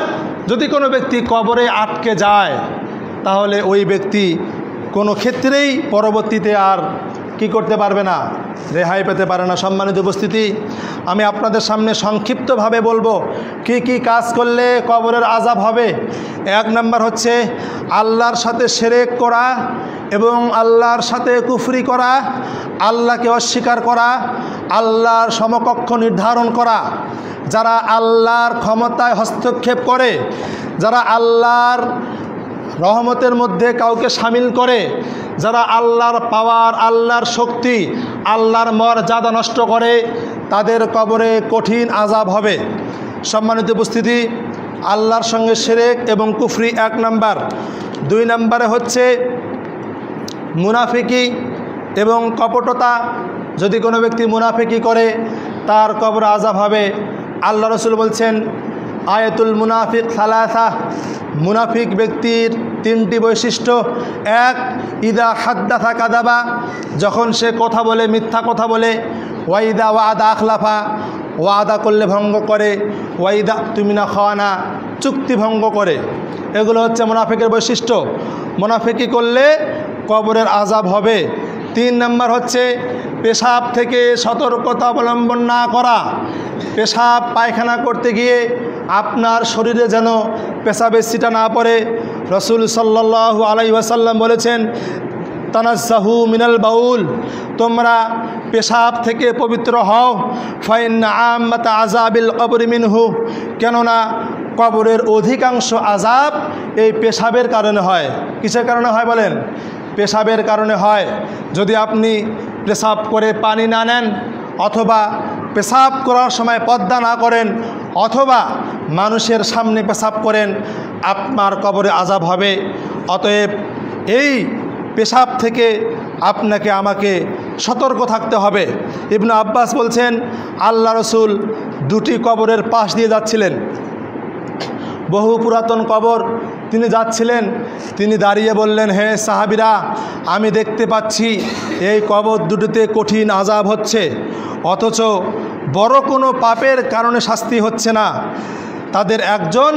যদি কোনো ব্যক্তি কবরে আটকে যায়, তাহলে ওই ব্যক্তি কোনো ক্ষেত্রেই পরবর্তীতে আর কি করতে পারবে না, রেহাই পেতে পারে না। সম্মানিত উপস্থিতি, আমি আপনাদের সামনে সংক্ষিপ্তভাবে বলবো কি কি কাজ করলে কবরের আযাব হবে। এক নম্বর হচ্ছে আল্লাহর সাথে শিরক করা এবং আল্লাহর সাথে কুফরি করা, আল্লাহকে অস্বীকার করা, আল্লাহর সমকক্ষ নির্ধারণ করা। যারা আল্লাহর ক্ষমতায় হস্তক্ষেপ করে, যারা আল্লাহর রহমতের মধ্যে কাউকে শামিল করে, যারা আল্লাহর পাওয়ার, আল্লাহর শক্তি, আল্লাহর মর্যাদা নষ্ট করে, তাদের কবরে কঠিন আযাব হবে। সম্মানিত উপস্থিতি, আল্লাহর সঙ্গে শিরক এবং কুফরি এক নাম্বার। দুই নম্বরে হচ্ছে মুনাফিকি এবং কপটতা। যদি কোনো ব্যক্তি মুনাফিকি করে, তার কবরে আযাব হবে। আল্লাহ রসুল বলছেন, আয়াতুল মুনাফিক সালাসা, মুনাফিক ব্যক্তির তিনটি বৈশিষ্ট্য। এক, ইদা হাদ্দাসা কাযাবা, যখন সে কথা বলে মিথ্যা কথা বলে। ওয়াইদা ওয়াদা আখলাফা, ওয়াদা করলে ভঙ্গ করে। ওয়াইদা তুমিনা খাওয়ানা, চুক্তি ভঙ্গ করে। এগুলো হচ্ছে মুনাফিকের বৈশিষ্ট্য। মুনাফিকি করলে কবরের আযাব হবে। তিন নম্বর হচ্ছে পেশাব থেকে সতর্কতা অবলম্বন না করা। পেশাব পায়খানা করতে গিয়ে আপনার শরীরে যেন পেশাবের ছিটা না পড়ে। রাসূল সাল্লাল্লাহু আলাইহি ওয়াসাল্লাম বলেছেন, তানাজ্জাহু মিনাল বাউল, তোমরা পেশাব থেকে পবিত্র হও। ফাইন্না আম্মাতা আযাবিল কবরি মিনহু, কেননা কবরের অধিকাংশ আযাব এই পেশাবের কারণে হয়। কিসের কারণে হয় বলেন? পেশাবের কারণে হয়। যদি আপনি পেশাব করে পানি না নেন, অথবা পেশাব করার সময় পর্দা না করেন, অথবা মানুষের সামনে পেশাব করেন, আপনার কবরে আযাব হবে। অতএব এই পেশাব থেকে আপনাকে আমাকে সতর্ক থাকতে হবে। ইবনে আব্বাস বলছেন, আল্লাহ রসুল দুটি কবরের পাশ দিয়ে যাচ্ছিলেন, বহু পুরাতন কবর তিনি যাচ্ছিলেন। তিনি দাঁড়িয়ে বললেন, হে সাহাবীরা, আমি দেখতে পাচ্ছি এই কবর দুটিতে কঠিন আযাব হচ্ছে, অথচ বড় কোনো পাপের কারণে শাস্তি হচ্ছে না। তাদের একজন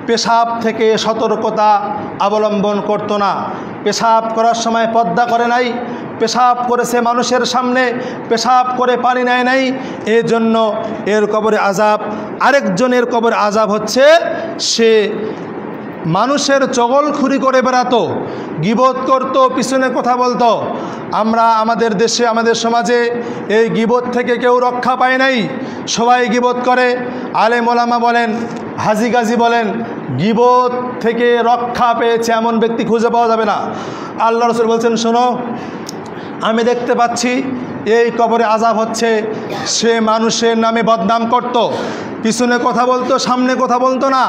পেশাব থেকে সতর্কতা অবলম্বন করতো না, পেশাব করার সময় পর্দা করে নাই, পেশাব করেছে মানুষের সামনে, পেশাব করে পানি নেয় নাই, এই জন্য এর কবরে আযাব। আরেকজনের কবরে আযাব হচ্ছে সে মানুষের চগলখুরি করে বেড়াতো, গীবত করতো, পিছনে কথা বলতো। আমরা আমাদের দেশে, আমাদের সমাজে এই গীবত থেকে কেউ রক্ষা পায় নাই, সবাই গীবত করে। আলেম ওলামা বলেন, হাজি গাজী বলেন, গীবত থেকে রক্ষা পেয়েছে এমন ব্যক্তি খুঁজে পাওয়া যাবে না। আল্লাহ রাসূল বলছেন, শোনো, আমি দেখতে পাচ্ছি এই কবরে আযাব হচ্ছে। সে মানুষের নামে বদনাম করত, পিছনে কথা বলতো, সামনে কথা বলতো না,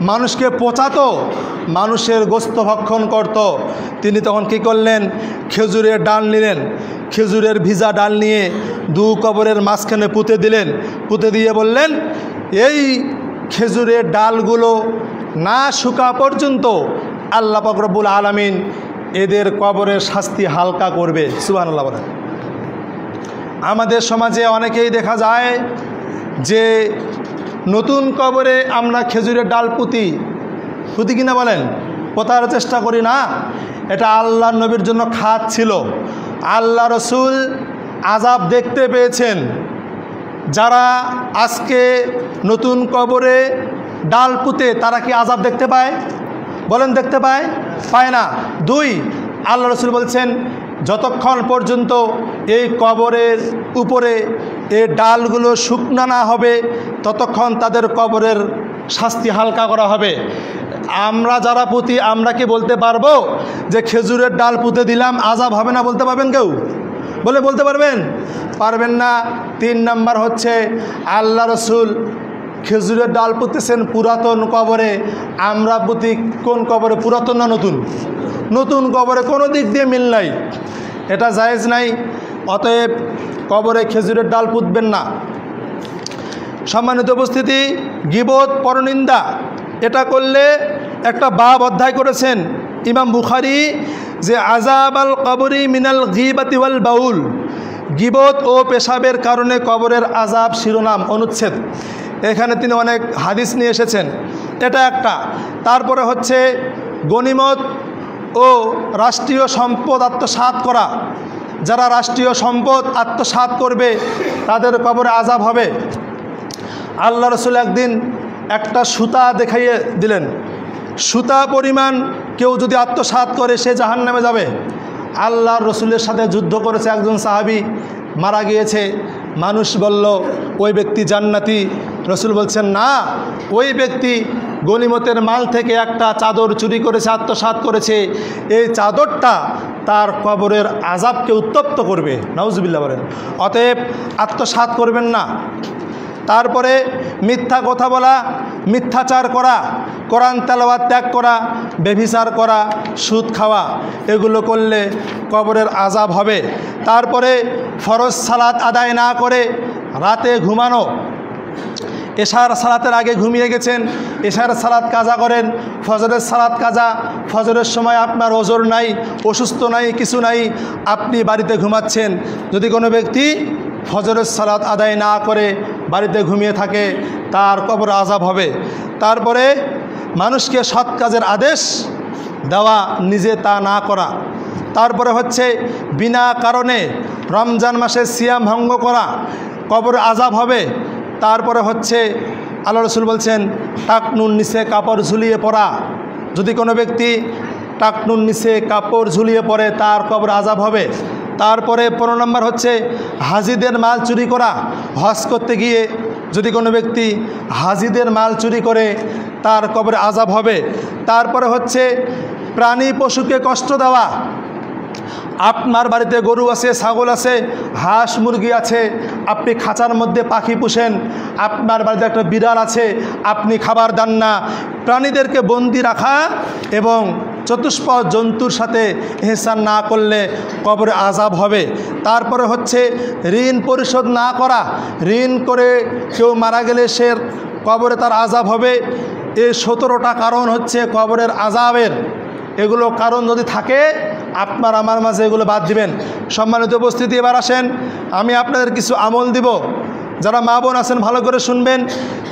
মানুষকে পচাতো, মানুষের গোস্ত ভক্ষণ করত। তিনি তখন কি করলেন? খেজুরের ডাল নিলেন, খেজুরের ভিজা ডাল নিয়ে দু কবরের মাঝখানে পুঁতে দিলেন, পুঁতে দিয়ে বললেন, এই খেজুরের ডালগুলো না শুকা পর্যন্ত আল্লাহ পাক রব্বুল আলামিন এদের কবরের শাস্তি হালকা করবে। সুবহানাল্লাহ বলেন। আমাদের সমাজে অনেকেই দেখা যায় যে নতুন কবরে আমরা খেজুরের ডাল পুঁতি কিনা বলেন, পোতার চেষ্টা করি না। এটা আল্লাহ নবীর জন্য খাত ছিল। আল্লাহ রসুল আযাব দেখতে পেয়েছেন। যারা আজকে নতুন কবরে ডাল পুঁতে, তারা কি আযাব দেখতে পায়? বলেন, দেখতে পায়? পায় না। দুই, আল্লাহ রসুল বলছেন, যতক্ষণ পর্যন্ত এই কবরের উপরে এই ডালগুলো শুকনা না হবে ততক্ষণ তাদের কবরের শাস্তি হালকা করা হবে। আমরা যারা পুঁতি, আমরা কি বলতে পারবো যে খেজুরের ডাল পুঁতে দিলাম আযাব হবে না? বলতে পারবেন কেউ? বলতে পারবেন? পারবেন না। 3 নাম্বার হচ্ছে, আল্লাহ রসুল খেজুরের ডাল পুঁতেছেন পুরাতন কবরে, আমরা পুঁতি কোন কবরে? পুরাতন না নতুন? নতুন কবরে। কোনো দিক দিয়ে মিল নাই, এটা জায়েজ নাই। অতএব কবরে খেজুরের ডাল পুঁতবেন না। সম্মানিত উপস্থিতি, গীবত, পরনিন্দা, এটা করলে একটা বাব অধ্যায় করেছেন ইমাম বুখারী, যে আযাব আল কবরি মিনাল গীবাতি ওয়াল বাউল, গীবত ও পেশাবের কারণে কবরের আযাব শিরোনাম, অনুচ্ছেদ। এখানে তিনি অনেক হাদিস নিয়ে এসেছেন, এটা একটা। তারপরে হচ্ছে গনিমত ও রাষ্ট্রীয় সম্পদ আত্মসাৎ করা। যারা রাষ্ট্রীয় সম্পদ আত্মসাৎ করবে তাদের কবরে আযাব হবে। আল্লাহ রসুল একদিন একটা সুতা দেখাইয়ে দিলেন, সুতা পরিমাণ কেউ যদি আত্মসাৎ করে সে জাহান্নামে যাবে। আল্লাহর রসুলের সাথে যুদ্ধ করেছে একজন সাহাবী, মারা গিয়েছে। মানুষ বলল ওই ব্যক্তি জান্নাতি। রসুল বলছেন, না, ওই ব্যক্তি গনিমতের মাল থেকে একটা চাদর চুরি করেছে, আত্মসাৎ করেছে। এই চাদরটা তার কবরের আযাবকে উত্তপ্ত করবে। নাউজুবিল্লাহ বলেন। অতএব আত্মসাৎ করবেন না। তারপরে মিথ্যা কথা বলা, মিথ্যাচার করা, কোরআন তেলাওয়াত ত্যাগ করা, ব্যভিচার করা, সুদ খাওয়া, এগুলো করলে কবরের আযাব হবে। তারপরে ফরজ সালাত আদায় না করে রাতে ঘুমানো। এশার সালাতের আগে ঘুমিয়ে গেছেন, এশার সালাত কাজা করেন, ফজরের সালাত কাজা। ফজরের সময় আপনার ওজর নাই, অসুস্থ নাই, কিছু নাই, আপনি বাড়িতে ঘুমাচ্ছেন। যদি কোনো ব্যক্তি ফজরের সালাত আদায় না করে বাড়িতে ঘুমিয়ে থাকে, তার কবরে আযাব হবে। তারপরে মানুষকে সৎ কাজের আদেশ দেওয়া, নিজে তা না করা। তারপরে হচ্ছে বিনা কারণে রমজান মাসে সিয়াম ভঙ্গ করা, কবরে আযাব হবে। তারপরে হচ্ছে আল্লাহ রসুল বলছেন, টাকনুর নিচে কাপড় ঝুলিয়ে পড়া। যদি কোনো ব্যক্তি টাকনুর নিচে কাপড় ঝুলিয়ে পড়ে তার কবরে আযাব হবে। তারপরে 15 নম্বর হচ্ছে হাজিদের মাল চুরি করা। হজ করতে গিয়ে যদি কোনো ব্যক্তি হাজিদের মাল চুরি করে তার কবরে আযাব হবে। তারপরে হচ্ছে প্রাণী পশুকে কষ্ট দেওয়া। আপনার বাড়িতে গরু আছে, ছাগল আছে, হাঁস মুরগি আছে, আপনি খাঁচার মধ্যে পাখি পুষেন। আপনার বাড়িতে একটা বিড়াল আছে, আপনি খাবার দেন না। প্রাণীদেরকে বন্দি রাখা এবং চতুষ্পদ জন্তুর সাথে ইহসান না করলে কবরে আযাব হবে। তারপরে হচ্ছে ঋণ পরিশোধ না করা, ঋণ করে কেউ মারা গেলে সে কবরে তার আযাব হবে। এই 17টা কারণ হচ্ছে কবরের আযাবের। এগুলো কারণ যদি থাকে আপনার আমার মাঝে এগুলো বাদ দিবেন। সম্মানিত উপস্থিতি, এবার আসেন আমি আপনাদের কিছু আমল দিব। যারা মা বোন আছেন ভালো করে শুনবেন,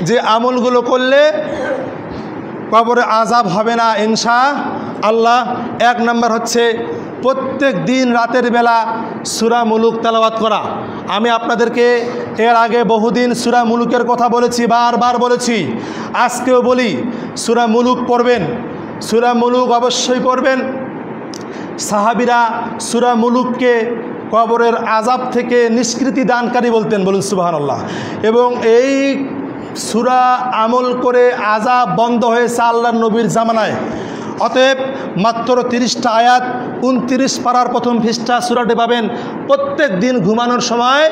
যে আমলগুলো করলে কবরে আযাব হবে না ইনশাআল্লাহ। 1 নম্বর হচ্ছে প্রত্যেক দিন রাতের বেলা সূরা মুলুক তেলাওয়াত করা। আমি আপনাদেরকে এর আগে বহুদিন সূরা মুলুকের কথা বলেছি, বারবার বলেছি, আজকেও বলি, সূরা মুলুক পড়বেন, সূরা মুলুক অবশ্যই পড়বেন। সাহাবীরা সূরা মুলুককে কবরের আযাব থেকে নিষ্কৃতি দানকারী বলতেন, বলুন সুবহানাল্লাহ। এবং এই সূরা আমল করে আযাব বন্ধ হয়েছে আল্লাহর নবীর জামানায়। অতএব মাত্র 30টা আয়াত, 29 পারার প্রথম পৃষ্ঠা সূরাটি পাবেন। প্রত্যেক দিন ঘুমানোর সময়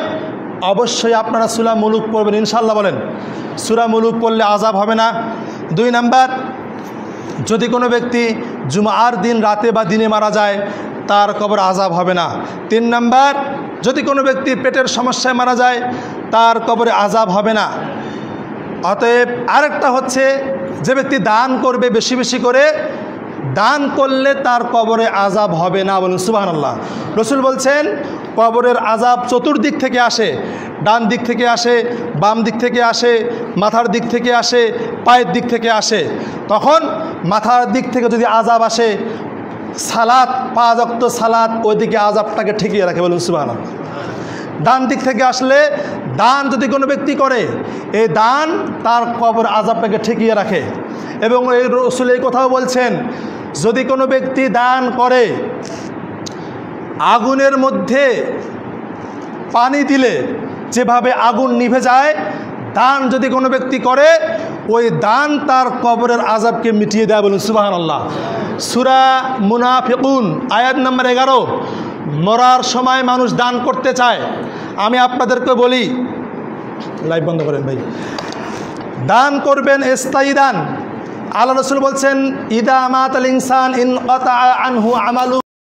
অবশ্যই আপনারা সূরা মুলুক পড়বেন ইনশাআল্লাহ। বলেন, সূরা মুলুক পড়লে আযাব হবে না। 2 নাম্বার, যদি কোনো ব্যক্তি জুমার দিন রাতে বা দিনে মারা যায় তার কবরে আযাব হবে না। 3 নাম্বার, যদি কোনো ব্যক্তি পেটের সমস্যায় মারা যায় তার কবরে আযাব হবে না। অতএব আরেকটা হচ্ছে, যে ব্যক্তি দান করবে বেশি বেশি করে, দান করলে তার কবরে আযাব হবে না, বলুন সুবহানাল্লাহ। রসুল বলছেন কবরের আযাব চতুর্দিক থেকে আসে, ডান দিক থেকে আসে, বাম দিক থেকে আসে, মাথার দিক থেকে আসে, পায়ের দিক থেকে আসে। তখন মাথার দিক থেকে যদি আযাব আসে, সালাত 5 ওয়াক্ত সালাত ওইদিকে আযাবটাকে ঠেকিয়ে রাখে, বলুন সুবহানাল্লাহ। ডান দিক থেকে আসলে দান যদি কোনো ব্যক্তি করে, এই দান তার কবর আযাবটাকে ঠেকিয়ে রাখে। এবং এই রসুল এই কথাও বলছেন, যদি কোনো ব্যক্তি দান করে, আগুনের মধ্যে পানি দিলে যেভাবে আগুন নিভে যায়, দান যদি কোনো ব্যক্তি করে, ওই দান তার কবরের আযাবকে মিটিয়ে দেয়, বলুন সুবহানাল্লাহ। সূরা মুনাফিকুন আয়াত নম্বর 11। মরার সময় মানুষ দান করতে চায়। আমি আপনাদেরকে বলি, লাইভ বন্ধ করেন ভাই, দান করবেন স্থায়ী দান। আল্লাহ রসুল বলছেন, ইদা মাতাল ইনসান ইনকাতা আনহু আমালু